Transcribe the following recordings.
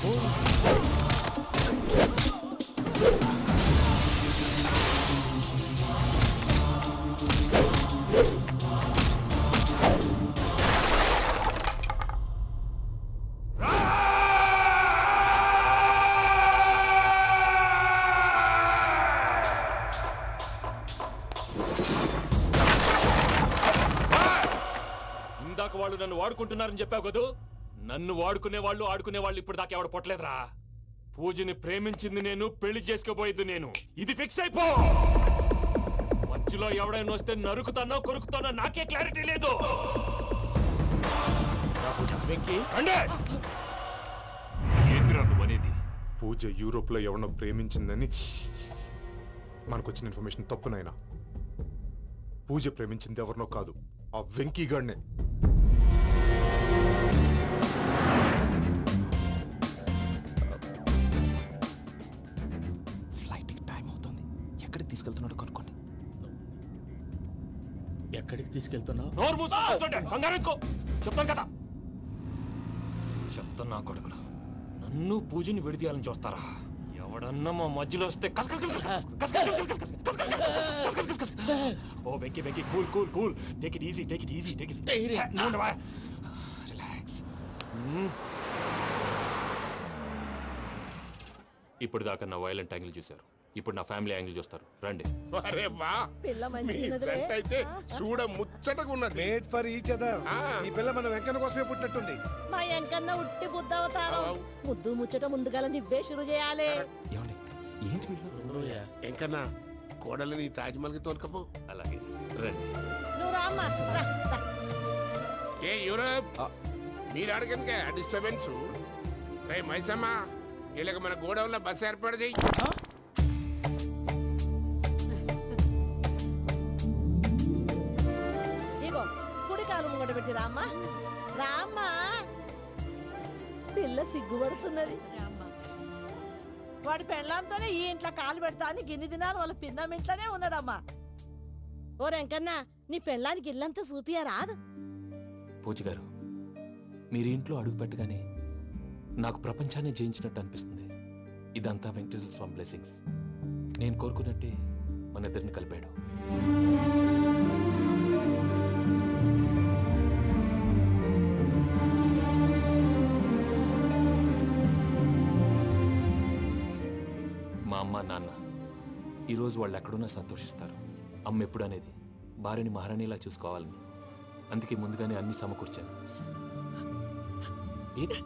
బాబు. వాళ్ళు నన్ను వాడుకుంటున్నారని చెప్పావు కదూ. నన్ను వాడుకునే వాళ్ళు ఆడుకునే వాళ్ళు ఇప్పుడు దాకా ఎవడ పొట్టలేదురా. పూజని ప్రేమించింది నేను, పెళ్లి చేసుకోబోయేది నేను. ఇది ఫిక్స్ అయిపో. మధ్యలో ఎవడైనా వస్తే నరుకుతానో కొరుకుతానో నాకే క్లారిటీ లేదు. ఏంద్రా నువ్వనేది? పూజ యూరోప్ లో ఎవరినో ప్రేమించిందని మనకొచ్చిన ఇన్ఫర్మేషన్ తప్పునైనా. పూజ ప్రేమించింది ఎవరినో కాదు, ఆ వెంకీగాడినే. ఫ్లైట్ టైం అవుతుంది. ఎక్కడికి తీసుకెళ్తున్నాడో కనుక్కోండి. ఎక్కడికి తీసుకెళ్తున్నావు? చెప్తాను కదా. చెప్తాను కొడుకులు, నన్ను పూజని విడిదీయాలని చూస్తారా? ఎవడన్నా మా మధ్యలో వస్తే ఓ Venky Venky, cool cool cool, take it easy, take it easy, take it easy, relax. ఇప్పుడు దాకా నా వైలెంట్ యాంగిల్ చూశారు, ఇప్పుడు నా ఫ్యామిలీ యాంగిల్ చూస్తారు. రండి. అయితే చూడ ముచ్చటగా ఉన్నది. Made for each other. ఈ పిల్ల మన వెంకన్న కోసమే పుట్టినట్టుంది. మా వెంకన్న ఉట్టి బుద్ధవతారం. ముద్దు ముచ్చట ముందుగా నువ్వే షురు చేయాలి. ఏంటి ఎంకన్నా కోడలని తాజ్మహల్ కి తోలుకపో. అలాగే రండి. నువ్వు రామ్మా. ఏ యూరోప్ మీరు అడగందుకే డిస్టర్బెన్స్. రే మైసమ్మా, వీళ్ళకి మన గోడౌన్లో బస్సు ఏర్పాటు చేయి. ఇగో కుడి కాలు ముంగట పెట్టి రామ్మా. రామ్మా, పిల్ల సిగ్గుపడుతున్నది. వాడి పెళ్ళాంతోనే ఈ ఇంట్లో కాలు పెడతా అని గిన్ని దినాలు వాళ్ళ పిన్నం ఇంట్లోనే ఉన్నాడమ్మా. ఓ వెంకన్న, నీ పెళ్ళానికి ఇల్లంతా చూపియా రాదు? పూజ గారు, మీరు ఇంట్లో అడుగు పెట్టగానే నాకు ప్రపంచాన్ని జయించినట్టు అనిపిస్తుంది. ఇదంతా వెంకటేశ్వర స్వామి బ్లెస్సింగ్స్. నేను కోరుకున్నట్టే మన ఇద్దరిని కలిపాడు. మా అమ్మ నాన్న ఈరోజు వాళ్ళు ఎక్కడున్నా సంతోషిస్తారు. అమ్మ ఎప్పుడు అనేది భార్యని మహారాణిలా చూసుకోవాలని. అందుకే ముందుగానే అన్ని సమకూర్చాను.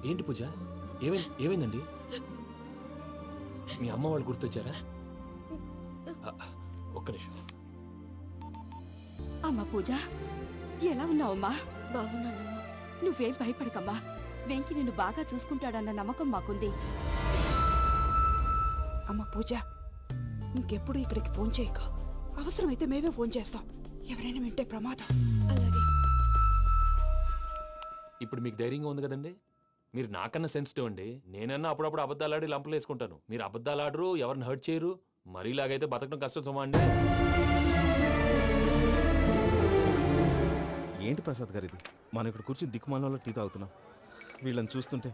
ఏంటి పూజ, ఏమైందండి? మీ అమ్మ వాళ్ళు గుర్తొచ్చారా? ఒక్క నిమిషం. అమ్మా పూజ, ఎలా ఉన్నావమ్మా? బాగున్నానమ్మా. నువ్వేం భయపడకమ్మా. వెంకి నిన్ను బాగా చూసుకుంటాడన్న నమ్మకం మాకుంది. అమ్మ పూజ, ఇంకెప్పుడు ఇక్కడికి ఫోన్ చేయకు. అవసరమైతే మేమే ఫోన్ చేస్తాం. ఎవరైనా వింటే ప్రమాదం. అలాగే. ఇప్పుడు మీకు ధైర్యంగా ఉంది కదండి. మీరు నాకన్నా సెన్సిటివ్ అండి. నేనన్నా అప్పుడప్పుడు అబద్ధాలాడి లంపలు వేసుకుంటాను. మీరు అబద్ధాలు ఆడరు, ఎవరిని హర్ట్ చేయరు. మరీలాగైతే బతకడం కష్టం సుమా అండి. ఏంటి ప్రసాద్ గారు ఇది? మనం ఇక్కడ కూర్చుని దిక్కుమాలలో టీ తాగుతున్నాం. వీళ్ళని చూస్తుంటే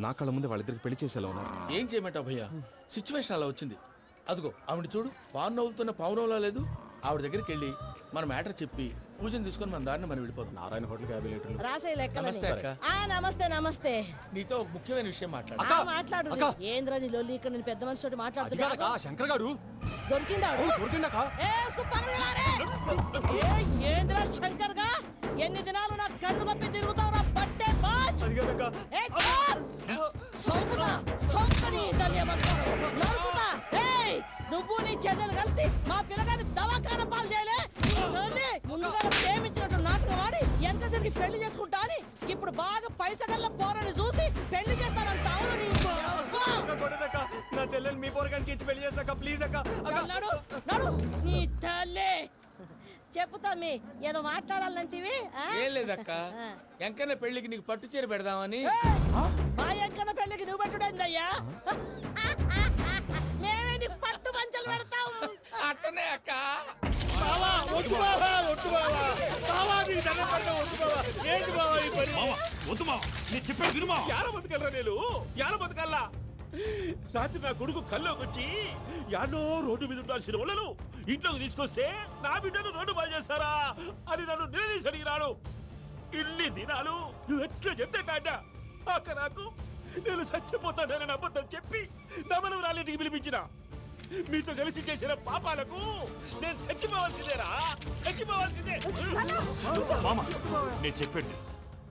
నా కళ్ళ ముందే వాళ్ళిద్దరికి పెళ్లి చేసేలా ఉన్నారు. ఏం చేయమంటావు భయ్యా? సిచ్యువేషన్ అలా వచ్చింది. అదిగో ఆవిడ చూడు, పావు నవ్వుతున్న పావునవ్వులా లేదు. ఆవిడ దగ్గరికి వెళ్ళి మన మ్యాటర్ చెప్పి పూజను తీసుకొని మన దారిని మనం వెళ్ళిపోతాం. నారాయణ హోటల్ 50 లీటర్లు. రాసే లెక్క. నమస్తే అక్క. నమస్తే నమస్తే. నీతో ఒక ముఖ్యమైన విషయం మాట్లాడు. మాట్లాడు. ఏంద్రా నీ లొల్లి? ఇక్కడ నేను పెద్ద మనిషితో మాట్లాడుతున్నా. శంకర్ గారు దొరికిందా? ఏంద్రా శంకర్ గా? ఎన్ని దినాలు నా కళ్ళు కప్పి తిరుగుతావు నా బట్టే బాచ్. నువ్వు నీ చెల్లెలు కలిసి మా పిల్లగాని దవాఖాన పాలు చేయలే. ముందుగా ప్రేమించినట్టు నాటకం ఆడి ఎంత తిరిగి పెళ్లి చేసుకుంటా అని ఇప్పుడు బాగా పైసగల్ల పోరని చూసి పెళ్లి చేస్తానంట. అవును, నా చెల్లెలు మీ పోరగానికి ఇచ్చి పెళ్లి చేస్తాక ప్లీజ్ అక్క. నీ తల్లి చెప్పుతా. మీ ఏదో మాట్లాడాలంటివి? ఏం లేదక్క, ఎంకన్న పెళ్లికి నీకు పట్టు చీర పెడదామని. మా ఎంకన్న పెళ్లికి నువ్వు పెట్టుడైందయ్యా? మేమే నీకు పట్టు పంచలు పెడతాం. అట్టనే అక్క. రాత్రి నా కొడుకు కల్లోకి వచ్చి యాడో రోడ్డు మీద ఉండాల్సిన వాళ్ళను ఇంట్లోకి తీసుకొస్తే నా బిడ్డను రోడ్డు బాగా చేస్తారా అని నన్ను నిలదీసి అడిగినాడు. ఇన్ని దినాలు నువ్వు ఎట్లా చెప్తే కాట అక్క నాకు నేను చచ్చిపోతానని అబద్ధం చెప్పి నమ్మనం రాలేటికి పిలిపించిన. మీతో కలిసి చేసిన పాపాలకు నేను చచ్చిపోవాల్సిందేరా, చచ్చిపోవాల్సిందే. మామ నేను చెప్పండి,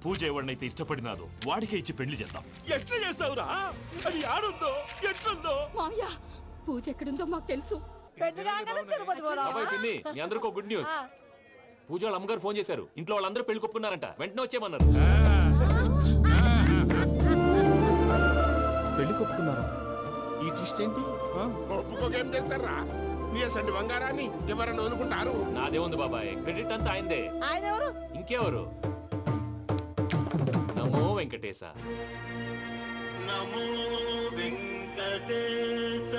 పూజ ఎవరినైతే ఇష్టపడినాదో వాడికే ఇచ్చి పెళ్లి చేద్దాం. ఎట్లా చేస్తావురా? అది ఆడుందో ఎట్లుందో. మామయ్య పూజ ఎక్కడుందో మాకు తెలుసు. పిన్ని మీ అందరికీ గుడ్ న్యూస్. పూజ వాళ్ళ అమ్మగారు ఫోన్ చేశారు, ఇంట్లో వాళ్ళందరూ పెళ్లి కొప్పుకున్నారంట, వెంటనే వచ్చేయమన్నారు. పెళ్లి కొప్పుకున్నారా? ఈ ట్విస్ట్ ఏంటి? ఒప్పుకోకేం చేస్తారా? నీ అసంటి బంగారాన్ని ఎవరన్నా అనుకుంటారు? నాదే ఉంది బాబాయ్, క్రెడిట్ అంతా ఆయనదే. ఆయన ఎవరు? ఇంకెవరు? నమో వెంకటేశ. నమో వెంకటేశ.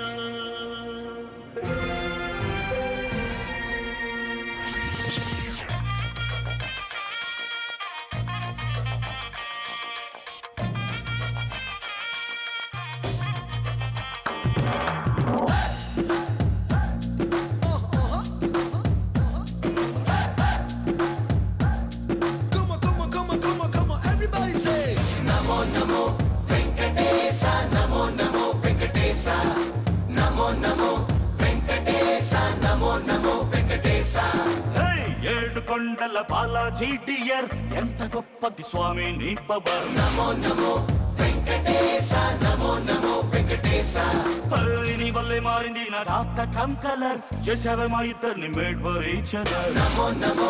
ఏడు కొండల బాలాజీ డియర్, ఎంత గొప్పది స్వామి నీ పవర్. నమో నమో వెంకటేశ, నమో నమో వెంకటేశ. నీ వల్లే మారింది నా జాతకం కలర్, చేసావే మా ఇద్దరిని మేడ్ ఫర్ ఈచ్ అదర్. నమో నమో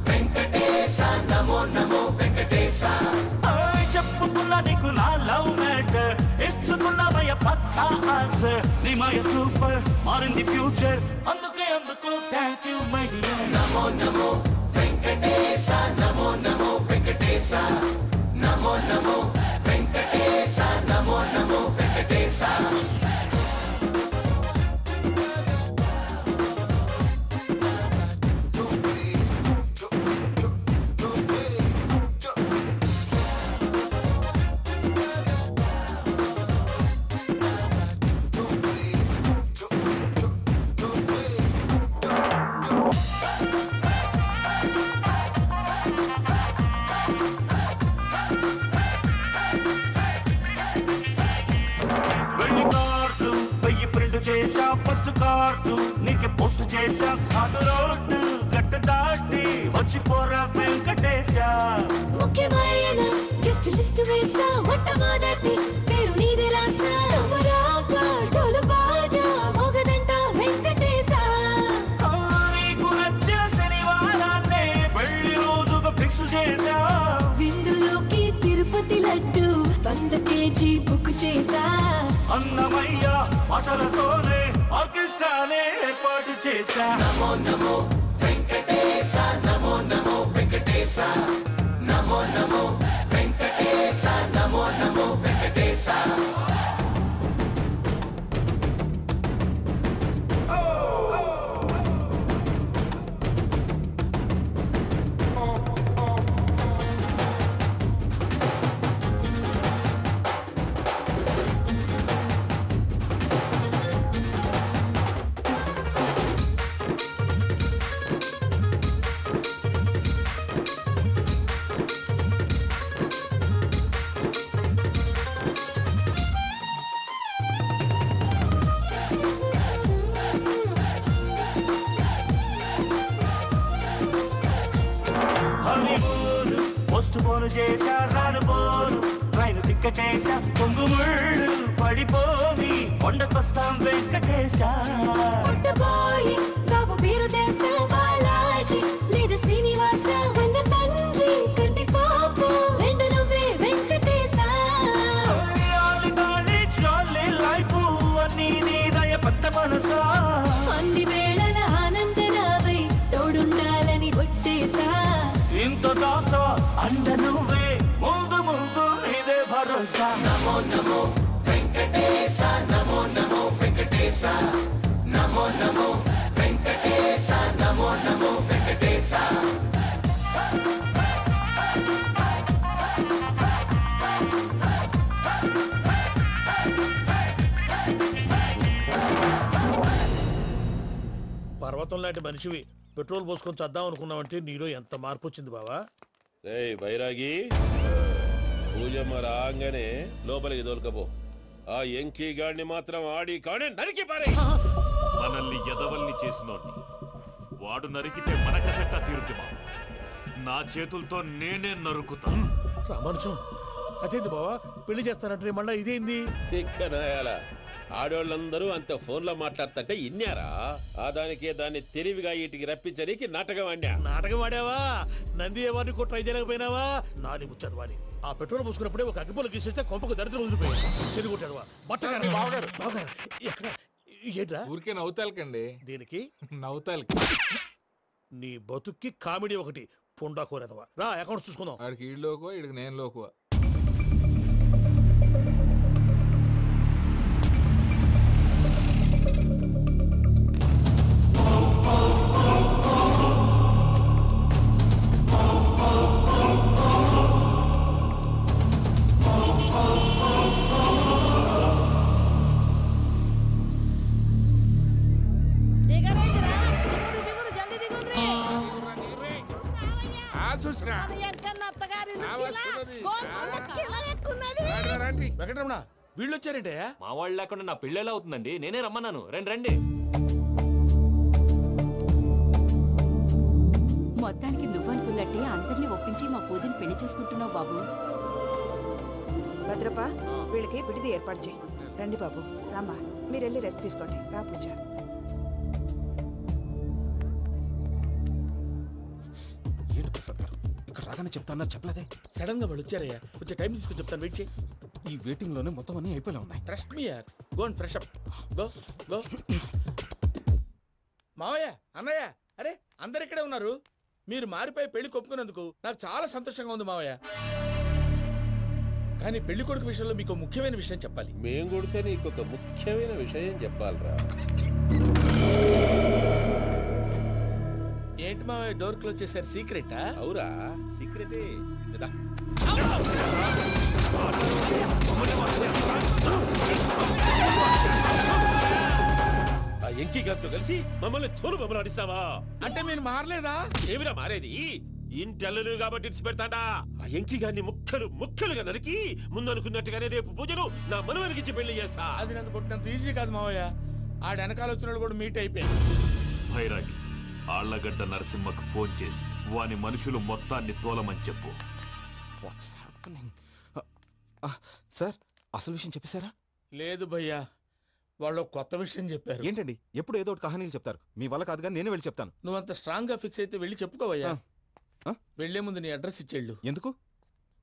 వెంకటేశ, నమో నమో వెంకటేశ. చెప్పుకున్నా నీకు నా లవ్ మ్యాటర్, ఇచ్చుకున్నావయ్య పక్కా ఆన్సర్. నీ మాయ సూపర్, మారింది ఫ్యూచర్, అందుకే అందుకు థ్యాంక్ యూ మై డియర్. నమో నమో వెంకటేశ, నమో నమో వెంకటేశ. నమో నమో వెంకటేశ, నమో నమో వెంకటేశ. చేసా ఫస్ట్ కార్డు నీకే పోస్ట్ చేసా, కాదు రోడ్డు గట్టు దాటి వచ్చిపోరా వెంకటేశ. ముఖ్యమైన గెస్ట్ లిస్ట్ వేసా, మొట్టమొదటి పేరు నీది రాసా. డోలు బాజా మోగదంట వెంకటేశ. నీకు నచ్చిన శనివారాన్నే పెళ్లి రోజుగా ఫిక్స్ చేసా. విందులోకి తిరుపతి లడ్డు 100 kg బుక్ చేసా. అన్నమయ్య పాటలతోనే ఆర్కెస్ట్రానే ఏర్పాటు చేశా. నమో నమో వెంకటేశ, నమో నమో వెంకటేశ. నమో నమో వెంకటేశ, నమో నమో వెంకటేశ. పోస్ట్ పోను చేశా, రాను పోను రైలు తిక్కటేశా. పొంగుముళ్ళు పడిపోని కొండకొస్తాం వెంకటేశ. పుట్టబోయి బాబు పేరు తెలుసా, బాలాజీ లేదా శ్రీనివాస. కన్న తండ్రి కంటి పాప రెండు నువ్వే వెంకటేశ. లైఫ్ అన్ని నీ దయ పట్ట మనసా. అన్ని వేళల ఆనందరావై తోడుండాలని ఒట్టేశా. ఇంత దాకా అండ నువ్వే, ముందు ముందు నీదే భరోసా. నమో నమో వెంకటేశ, నమో నమో వెంకటేశ. నమో నమో వెంకటేశ నమో నమో వెంకటేశ పర్వతం లాంటి మనిషివి పెట్రోల్ పోసుకొని చద్దాం అనుకున్నావంటే నీలో ఎంత మార్పు వచ్చింది బావా. ఏయ్ బైరాగి, పూజమ్మ రాగానే లోపలికి దొరకపో. ఆ ఎంకీ గాడిని మాత్రం ఆడి కాడే నరికి పారే. మనల్ని ఎదవల్ని చేసినోడ్ని వాడు నరికితే మనకసెట్టా తీరుతుమా? నా చేతులతో నేనే నరుకుతా. రామానుజం అదేంది బావా, పెళ్లి చేస్తానంటే మళ్ళా ఇదేంది? చిక్కనాయాల ఆడోళ్ళందరూ అంత ఫోన్లో మాట్లాడుతుంటే ఇన్నారా? ఆ దానికే దాన్ని తెలివిగా వీటికి రప్పించడానికి నాటకం ఆడా. నాటకం ఆడావా? నంది ఎవరిని కూడా ట్రై చేయలేకపోయినావా? నాది ముచ్చదు వాని. ఆ పెట్రోల్ పోసుకున్నప్పుడే ఒక అగ్గిపోలు గీసేస్తే కొంపకు దరిద్రం వదిలిపోయాడు. చెరి కొట్టాడువా బట్టగారు. బావగారు బావగారు ఎక్కడ ఏంట్రా? ఊరికే నవ్వుతాలకండి. దీనికి నవ్వుతాలకి నీ బతుక్కి కామెడీ ఒకటి పుండా కోరేదవా. రా అకౌంట్స్ చూసుకుందాం. ఆడికి ఈడులోకో ఇడికి నేను లోకువా. వెంకటరమణ వీళ్ళు వచ్చారంటే మా వాళ్ళు లేకుండా నా పెళ్ళేలా అవుతుందండి? నేనే రమ్మన్నాను. రండి రండి. మొత్తానికి నువ్వనుకున్నట్టే అందరినీ ఒప్పించి మా పూజని పెళ్లి చేసుకుంటున్నావు బాబు. భద్రప్ప వీళ్ళకి విడిది ఏర్పాటు చేయి. రండి బాబు. రామ్మా మీరు వెళ్ళి రెస్ట్ తీసుకోండి. రా పూజ. ఏంటి ప్రసాద్ గారు ఇక్కడ రాగానే చెప్తాను చెప్పలేదే? సడన్ గా వాళ్ళు వచ్చారయ్యా. కొంచెం టైం తీసుకొని చెప్తాను. వెయిట్ చేయి. ఈ వెయిటింగ్ లోనే మొత్తం అన్ని అయిపోయినా ఉన్నాయి. ట్రస్ట్ మీ యార్. Go and fresh up. Go go. మావయ్య అన్నయ్య, అరే అందరు ఇక్కడే ఉన్నారు. మీరు మారిపోయి పెళ్లి కొప్పుకున్నందుకు నాకు చాలా సంతోషంగా ఉంది మావయ్య. కానీ పెళ్లి కొడుకు విషయంలో మీకు ముఖ్యమైన విషయం చెప్పాలి. మేం కొడితే నీకు ఒక ముఖ్యమైన విషయం చెప్పాలరా. ఏంటి మావయ్య డోర్ క్లోజ్ చేశారు? సీక్రెటా? అవురా సీక్రెటే. ఆ ఎంకీ గారితో కలిసి మమ్మల్ని తోలు బొమ్మలాడిస్తావా? అంటే మీరు మారలేదా? ఏమిరా మారేది? ఇంటల్లు కాబట్టి ఇడిచి పెడతాడా? ఆ ఎంకీ గారిని ముక్కలుగా నరికి ముందు అనుకున్నట్టుగానే రేపు పూజను నా మనవరికిచ్చి పెళ్లి చేస్తా. అది నన్ను కొట్టినంత ఈజీ కాదు మావయ్య. ఆ వెనకాల వచ్చిన కూడా మీట్ అయిపోయింది. భైరాగి ఆళ్లగడ్డ నరసింహకు ఫోన్ చేసి వాని మనుషులు మొత్తాన్ని తోలమని చెప్పు. సార్ అసలు విషయం చెప్పేశారా? లేదు భయ్యా, వాళ్ళు కొత్త విషయం చెప్పారు. ఏంటండి ఎప్పుడు ఏదో ఒకటి కహానీలు చెప్తారు. మీ వల్ల కాదు కానీ నేనే వెళ్ళి చెప్తాను. నువ్వంత స్ట్రాంగ్ గా ఫిక్స్ అయితే వెళ్ళి చెప్పుకోవయ్యా. వెళ్లే ముందు నీ అడ్రస్ ఇచ్చేళ్ళు. ఎందుకు?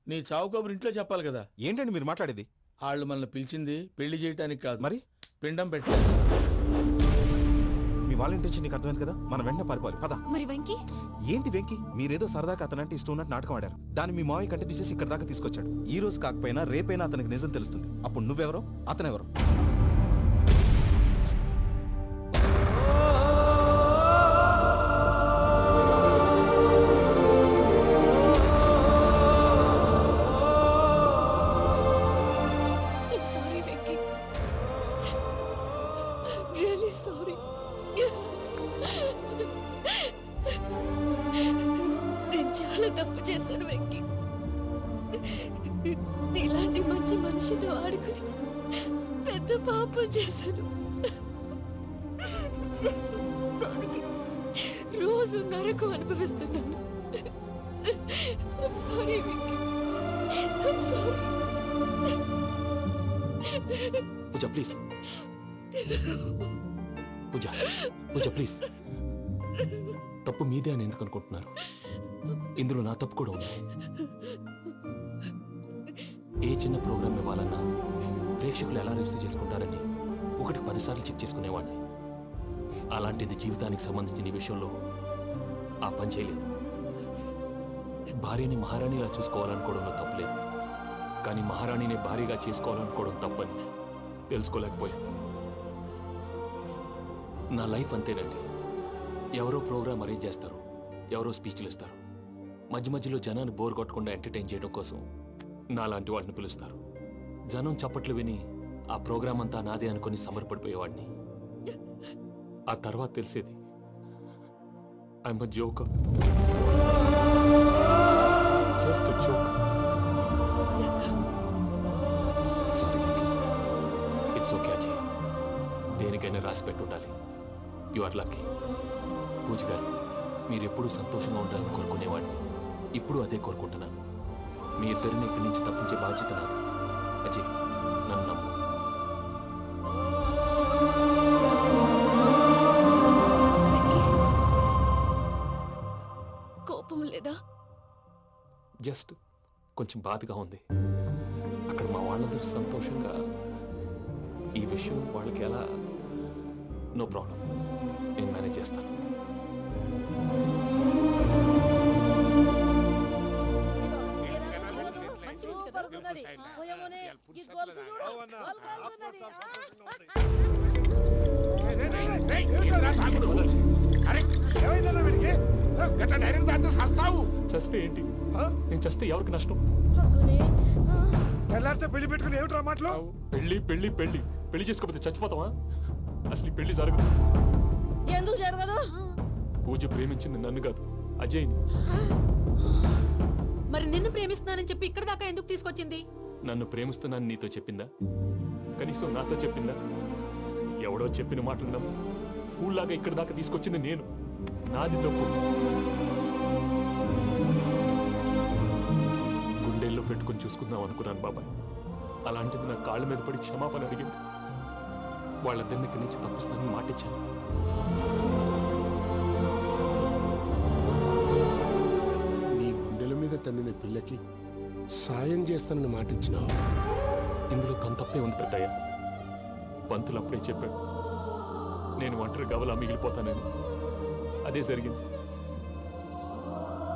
నీ చావు కబురు ఇంట్లో చెప్పాలి కదా. ఏంటండి మీరు మాట్లాడేది? వాళ్ళు మనల్ని పిలిచింది పెళ్లి చేయడానికి కాదు, మరి పిండం పెట్టాలి. మీ వాళ్ళ ఇంటి నీకు అర్థమైంది కదా. మనం వెంటనే పారిపోవాలి. పద. మరి వెంకీ? ఏంటి వెంకీ? మీరేదో సరదాగా అతనంటే ఇష్టం ఉన్నట్టు నాటకం ఆడారు. దాన్ని మీ మావయ్య కంటే తీసేసి ఇక్కడ దాకా తీసుకొచ్చాడు. ఈ రోజు కాకపోయినా రేపైనా అతనికి నిజం తెలుస్తుంది. అప్పుడు నువ్వెవరో అతనెవరో. నేను చాలా తప్పు చేశాను వెంకీ. ఇలాంటి మంచి మనిషితో ఆడుకుని పెద్ద పాపం చేశాను. రోజు నరకం అనుభవిస్తున్నాను. I'm sorry, Venky. I'm sorry. Pooja please. Pooja please. తప్పు మీదే అని ఎందుకు అనుకుంటున్నారు? ఇందులో నా తప్పు కూడా ఉంది. ఏ చిన్న ప్రోగ్రామ్ ఇవ్వాలన్నా ప్రేక్షకులు ఎలా రిసీవ్ చేసుకుంటారని 1-10 సార్లు చెక్ చేసుకునేవాడిని. అలాంటిది జీవితానికి సంబంధించిన ఈ విషయంలో ఆ పని చేయలేదు. భార్యని మహారాణిలా చూసుకోవాలనుకోవడంలో తప్పులేదు, కానీ మహారాణిని భార్యగా చేసుకోవాలనుకోవడం తప్పని తెలుసుకోలేకపోయాను. నా లైఫ్ అంతేనండి. ఎవరో ప్రోగ్రామ్ అరేంజ్ చేస్తారు, ఎవరో స్పీచ్లు ఇస్తారు. మధ్య మధ్యలో జనాన్ని బోర్ కొట్టకుండా ఎంటర్టైన్ చేయడం కోసం నాలాంటి వాళ్ళని పిలుస్తారు. జనం చప్పట్లు విని ఆ ప్రోగ్రామ్ అంతా నాదే అనుకుని సమరపడిపోయేవాడిని. ఆ తర్వాత తెలిసేది I'm a joker, just a joker. Sorry, it's okay Ajay. దేనికైనా రాసి పెట్టుండాలి. You are lucky. పూజ గారు, మీరు ఎప్పుడూ సంతోషంగా ఉండాలని కోరుకునేవాడిని. ఇప్పుడు అదే కోరుకుంటున్నాను. మీ ఇద్దరిని ఇక్కడి నుంచి తప్పించే బాధ్యత నాది. అజయ్, నన్ను నమ్ము. కోపం లేదా? జస్ట్ కొంచెం బాధగా ఉంది. అక్కడ మా వాళ్ళందరూ సంతోషంగా, ఈ విషయం వాళ్ళకి ఎలా? నో ప్రాబ్లం, నేను మేనేజ్ చేస్తాను. చస్తే ఏంటి? నేను చస్తే ఎవరికి నష్టం? పెళ్లి పెట్టుకుని ఏమిట్రా మాటలు? పెళ్లి పెళ్లి పెళ్లి పెళ్లి చేసుకోకపోతే చచ్చిపోతావా? అసలు ఈ పెళ్లి జరగదు. ఎందుకు జరగదు? పూజ ప్రేమించింది నన్ను కాదు, అజయ్ని. మరి నిన్ను ప్రేమిస్తున్నానని చెప్పి ఇక్కడ దాకా ఎందుకు తీసుకొచ్చింది? నన్ను ప్రేమిస్తున్నాను నీతో చెప్పిందా? కనీసం నాతో చెప్పిందా? ఎవడో చెప్పిన మాటలు నమ్ము ఫూల్ లాగా ఇక్కడ దాకా తీసుకొచ్చింది నేను. నాది తప్పు. గుండెల్లో పెట్టుకుని చూసుకుందాం అనుకున్నాను బాబాయ్. అలాంటిది నా కాళ్ళ మీద పడి క్షమాపణ అడిగింది. వాళ్ళిద్దరిని ఇక్కడి నుంచి తప్పిస్తానని మాటిచ్చాను. నీ గుండెల మీద తన్నిన పిల్లకి సాయం చేస్తానని మాటిచ్చినావు. ఇందులో తన తప్పే ఉంది పెద్దయ్య. పంతులు అప్పుడే చెప్పాడు నేను ఒంటరి గవలా మిగిలిపోతానని. అదే జరిగింది.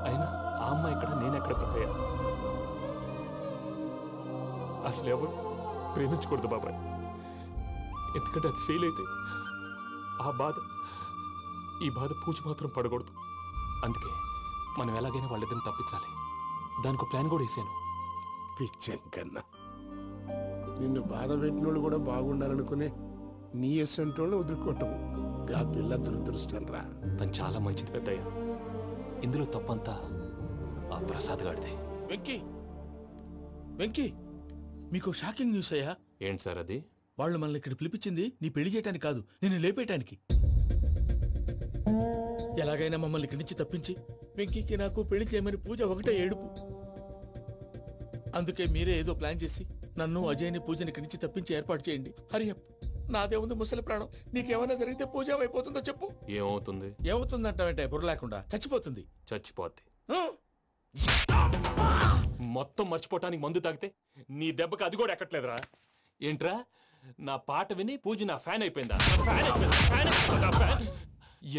అయినా ఆ అమ్మాయి ఎక్కడ, నేనెక్కడ పెద్దయ్య? అసలు ఎవరు ప్రేమించకూడదు బాబాయ్. ఎందుకంటే అది ఫెయిల్ అయితే ఆ బాధ, ఈ బాధ పూజ మాత్రం పడకూడదు. అందుకే మనం ఎలాగైనా వాళ్ళిద్దరిని తప్పించాలి. దానికి ప్లాన్ కూడా వేసాను. పిచ్చం కన్నా నిన్ను బాధ పెట్టినోళ్ళు కూడా బాగుండాలనుకునే నీ ఎస్సంటోళ్ళు వదులుకోవటం ఆ పిల్ల దురదృష్టం రా. తను చాలా మంచిది పెద్దయ్య. ఇందులో తప్పంతా ఆ ప్రసాద్ గాడిదే. వెంకీ, వెంకీ, మీకు షాకింగ్ న్యూస్ అయ్యా. ఏంటి సార్ అది? వాళ్ళు మనల్ని ఇక్కడ పిలిపించింది నీ పెళ్లి చేయటానికి కాదు, నిన్ను లేపేయటానికి. ఎలాగైనా మమ్మల్ని ఇక్కడి నుంచి తప్పించి వెంకీకి నాకు పెళ్లి చేయమని పూజ ఒకటే ఏడుపు. అందుకే మీరే ఏదో ప్లాన్ చేసి నన్ను అజయ్ని పూజని ఇక్కడి నుంచి తప్పించి ఏర్పాటు చేయండి. హరియప్, నాదే ఉంది ముసలి ప్రాణం. నీకేమైనా జరిగితే పూజ అయిపోతుందో చెప్పు. ఏమవుతుంది? ఏమవుతుందంటావంటే బుర్ర లేకుండా చచ్చిపోతుంది. చచ్చిపోద్ది. మొత్తం మర్చిపోవటానికి మందు తాగితే నీ దెబ్బకి అది కూడా ఎక్కట్లేదురా. ఏంట్రా, నా పాట విని పూజ నా ఫ్యాన్ అయిపోయిందా?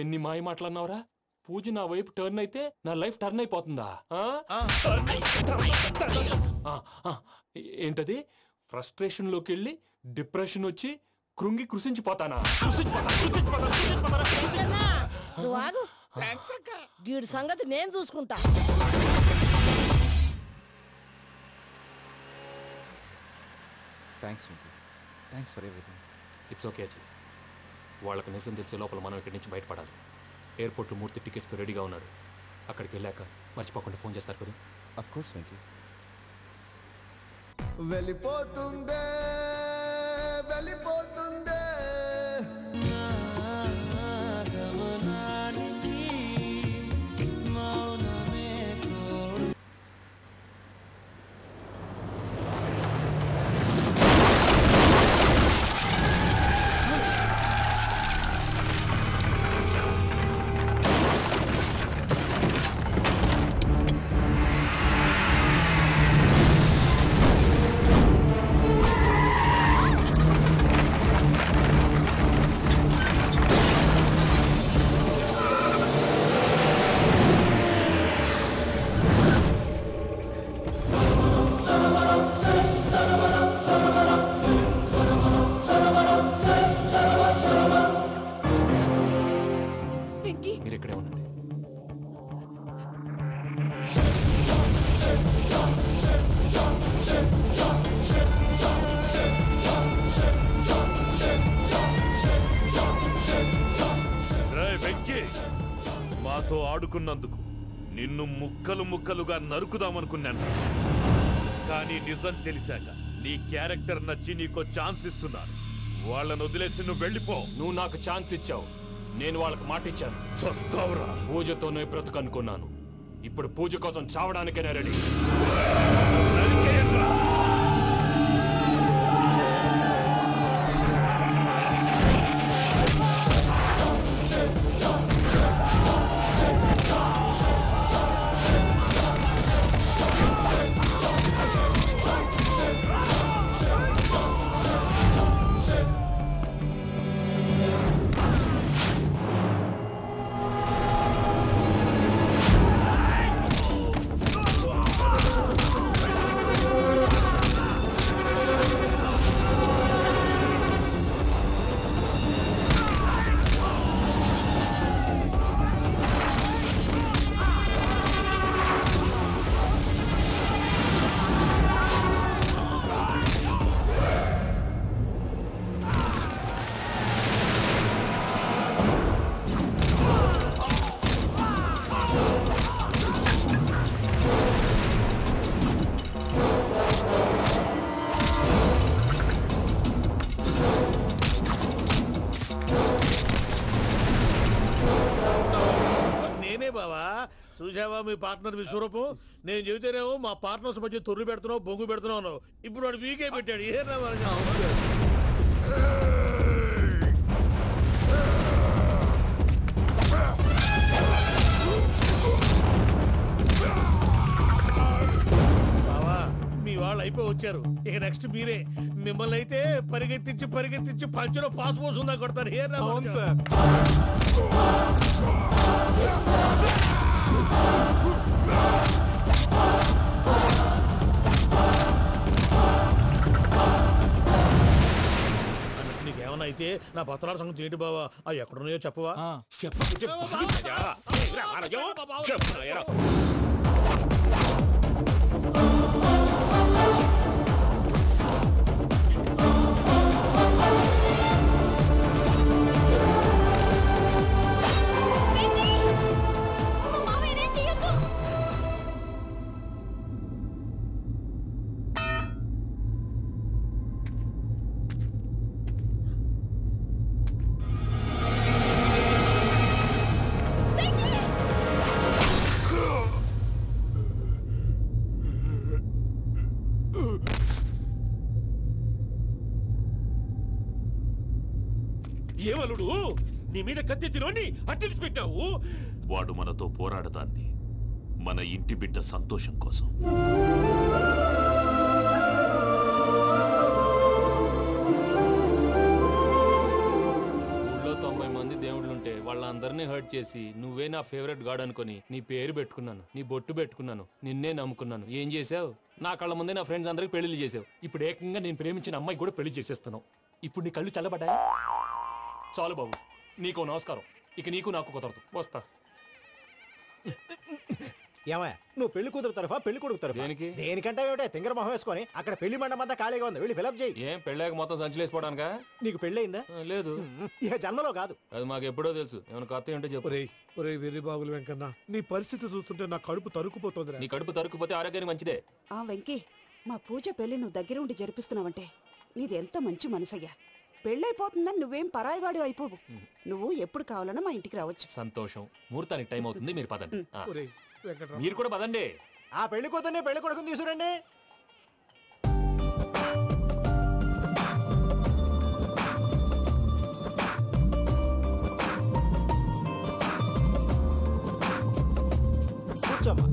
ఎన్ని మాయ మాటలన్నావురా? పూజ నా వైపు టర్న్ అయితే నా లైఫ్ టర్న్ అయిపోతుందా? ఏంటది? ఫ్రస్ట్రేషన్ లోకి వెళ్ళి డిప్రెషన్ వచ్చి కృంగి కృషించిపోతానా? నువ్వు ఆగు. వీడి సంగతి నేను చూసుకుంటా. Thanks thanks for everything. It's okay Ajay. వాళ్ళకి నిజం తెలిసే లోపల మనం ఇక్కడి నుంచి బయటపడాలి. ఎయిర్పోర్ట్లో మూర్తి టికెట్స్తో రెడీగా ఉన్నాడు. అక్కడికి వెళ్ళాక మర్చిపోకుండా ఫోన్ చేస్తారు కదా? Of course Venky. వెళ్ళిపోతుందే వెళ్ళిపోతుందే నాతో ఆడుకున్నందుకు నిన్ను ముక్కలు ముక్కలుగా నరుకుదామనుకున్నాను. కానీ నిజం తెలిసాక నీ క్యారెక్టర్ నచ్చి నీకో ఛాన్స్ ఇస్తున్నాను. వాళ్ళను వదిలేసి నువ్వు వెళ్ళిపో. నువ్వు నాకు ఛాన్స్ ఇచ్చావు, నేను వాళ్ళకి మాట ఇచ్చాను. చస్తావురా. పూజతోనే బ్రతుకనుకున్నాను, ఇప్పుడు పూజ కోసం చావడానికైనా రెడీ. చూసావా మీ పార్ట్నర్ విశ్వరూపం? నేను చెబితేనేమో మా పార్ట్నర్స్ మధ్య తొర్రు పెడుతున్నావు, బొంగు పెడుతున్నావు. ఇప్పుడు వాడు వీకే పెట్టాడు. ఏ బావా, మీ వాళ్ళు అయిపోయి వచ్చారు. ఇక నెక్స్ట్ మీరే. మిమ్మల్ని అయితే పరిగెత్తించి పరిగెత్తించి పంచలో పాస్ పోసుందా కొడతారు. ఏ నీకేమన్నా అయితే నా పత్రాల సంగతి ఏంటి బావా? అవి ఎక్కడున్నాయో చెప్పవా? ఏమలుడు, నీ మీద కత్తెత్తినోని అట్టెలిసి పెట్టావు. వాడు మనతో పోరాడతాంది మన ఇంటి బిడ్డ సంతోషం కోసం. ఊళ్ళో 90 మంది దేవుళ్ళుంటే వాళ్ళందరినీ హర్ట్ చేసి నువ్వే నా ఫేవరెట్ గాడ్ అనుకుని నీ పేరు పెట్టుకున్నాను, నీ బొట్టు పెట్టుకున్నాను, నిన్నే నమ్ముకున్నాను. ఏం చేసావు? నా కళ్ళ ముందే నా ఫ్రెండ్స్ అందరికి పెళ్లి చేసావు. ఇప్పుడు ఏకంగా నేను ప్రేమించిన అమ్మాయి కూడా పెళ్లి చేసేస్తున్నావు. ఇప్పుడు నీ కళ్ళు చల్లబడ్డాయా? చాలు బాబు, నీకు నమస్కారం. ఇక నీకు నాకు కుదరదు. వస్తా. ఏమయ్య, నువ్వు పెళ్లి కూతురు తరఫా పెళ్లి కొడుకు తరఫా? దేనికి? దేనికంటే ఏమిటే తింగర మొహం వేసుకొని అక్కడ పెళ్లి మండపం అంతా ఖాళీగా ఉంది, వెళ్ళి ఫిలప్ చేయి. ఏం పెళ్ళాక మొత్తం సంచలేసిపోవడానికా? నీకు పెళ్ళయిందా? లేదు. ఇక జన్మలో కాదు. అది మాకు ఎప్పుడో తెలుసు. ఏమైనా కొత్త ఏంటో చెప్పు. ఒరే వెర్రి బాబులు వెంకన్న, నీ పరిస్థితి చూస్తుంటే నా కడుపు తరుక్కుపోతుంది. నీ కడుపు తరుక్కుపోతే ఆరోగ్యానికి మంచిదే. ఆ వెంకీ, మా పూజ పెళ్లి నువ్వు దగ్గర ఉండి జరిపిస్తున్నావంటే నీది ఎంత మంచి మనసయ్యా. పెళ్ళైపోతుందని నువ్వేం పరాయివాడు అయిపోవు. నువ్వు ఎప్పుడు కావాలన్నా మా ఇంటికి రావచ్చు. సంతోషం. ముహూర్తానికి టైం అవుతుంది, మీరు పదండి. మీరు కూడా పదండి. ఆ పెళ్లి కూతుర్ని పెళ్లి కొడుకుని తీసుకురండి. కూర్చోమ్మా.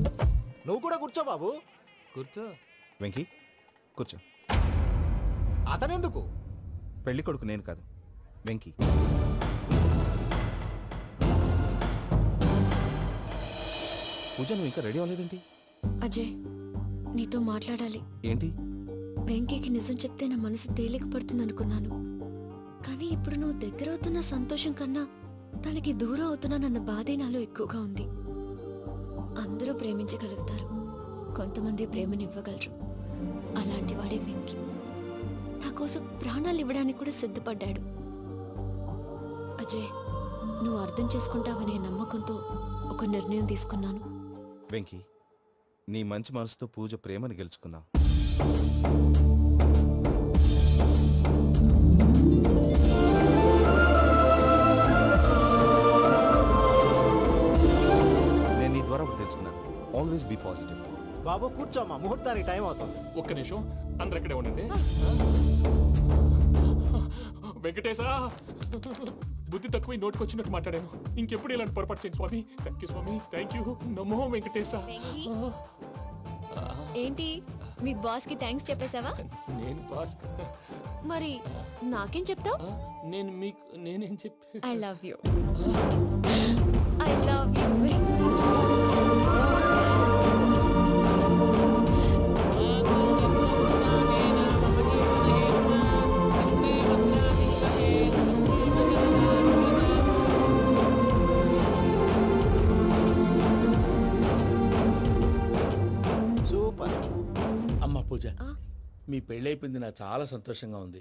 నువ్వు కూడా కూర్చో బాబు. కూర్చో. వెంకీ కూర్చో. అతనెందుకు? పెళ్లి కొడుకు నేను కాదు, వెంకీ. పూజ, నువ్వు ఇంకా రెడీ అవ్వలేదేంటి? అజయ్, నీతో మాట్లాడాలి. ఏంటి? వెంకీకి నిజం చెప్తే నా మనసు తేలిక పడుతుంది అనుకున్నాను. కానీ ఇప్పుడు నువ్వు దగ్గర అవుతున్న సంతోషం కన్నా తనకి దూరం అవుతున్నానన్న బాధే నాలో ఎక్కువగా ఉంది. అందరూ ప్రేమించగలుగుతారు, కొంతమంది ప్రేమనివ్వగలరు. అలాంటి వాడే వెంకీ. నా కోసం ప్రాణాలు ఇవ్వడానికి కూడా సిద్ధపడ్డాడు. అజయ్, నువ్వు అర్థం చేసుకుంటావనే నమ్మకంతో ఒక నిర్ణయం తీసుకున్నాను. వెంకీ, నీ మంచి మనసుతో పూజ ప్రేమని గెలుచుకుందాం. నేను నీ ద్వారా ఒకటి తెలుసుకున్నాను. Always be positive. బాబు కూర్చోమ్మా, ముహూర్తానికి టైం అవుతుంది. ఒక్క నిమిషం, అందరు ఇక్కడే ఉండండి. వెంకటేశా, బుద్ధి తక్కువ నోటికి వచ్చినట్టు మాట్లాడాను. ఇంకెప్పుడు ఇలాంటి పొరపాటు చేయండి స్వామి. థ్యాంక్ యూ స్వామి, థ్యాంక్ యూ. నమో వెంకటేశ. ఏంటి మీ బాస్ కి థ్యాంక్స్ చెప్పేశావా? నేను బాస్ మరి నాకేం చెప్తావు? నేను మీకు నేనేం చెప్పి I love you. I love you. Pooja, మీ పెళ్ళైపోయింది, నాకు చాలా సంతోషంగా ఉంది.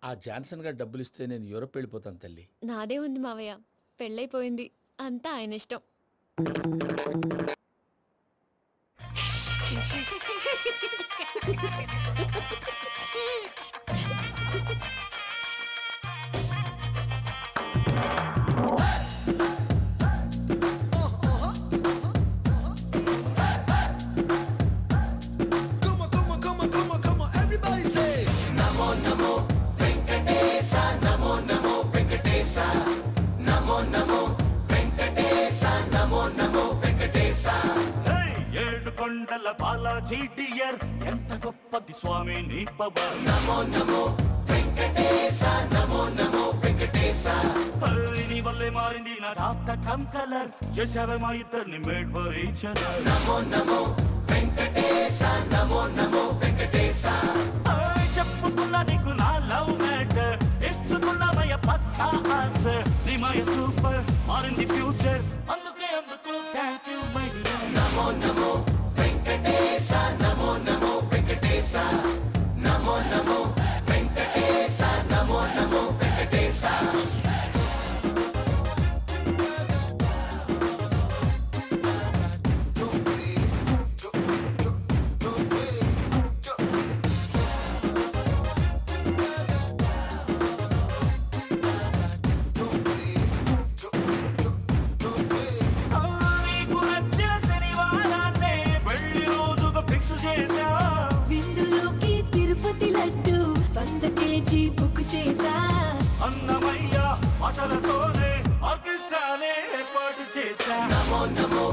ఆ జాన్సన్ గారు డబ్బులు ఇస్తే నేను యూరోప్ వెళ్ళిపోతాను తల్లి. నాదే ఉంది మావయ్య, పెళ్ళైపోయింది, అంతా ఆయన ఇష్టం. కొండల బాలాజీ డియర్, ఎంత గొప్పది స్వామి నీ పవర్. నమో నమో వెంకటేశ, నమో నమో వెంకటేశ. నీ వల్లే మారింది నా జాతకం కలర్, చేసావే మా ఇద్దరిని మేడ్ ఫర్ ఈచ్ అదర్. నమో నమో వెంకటేశ, నమో నమో వెంకటేశ. చెప్పుకున్నా నీకు నా లవ్ మ్యాటర్, ఇచ్చుకున్నామయ్య పక్కా ఆన్సర్. నీ మాయ సూపర్, మారింది ఫ్యూచర్, అందుకే అందుకు thank you my dear. Namo Namo Venkatesha, Namo Namo Venkatesha. Namo Namo Venkatesha, Namo Namo Venkatesha. విందులోకి Tirupati laddu 100 kg book చేసా. అన్నమయ్య మాటలతోనే ఆర్కెస్ట్రానే ఏర్పాటు చేశా. నమో నమో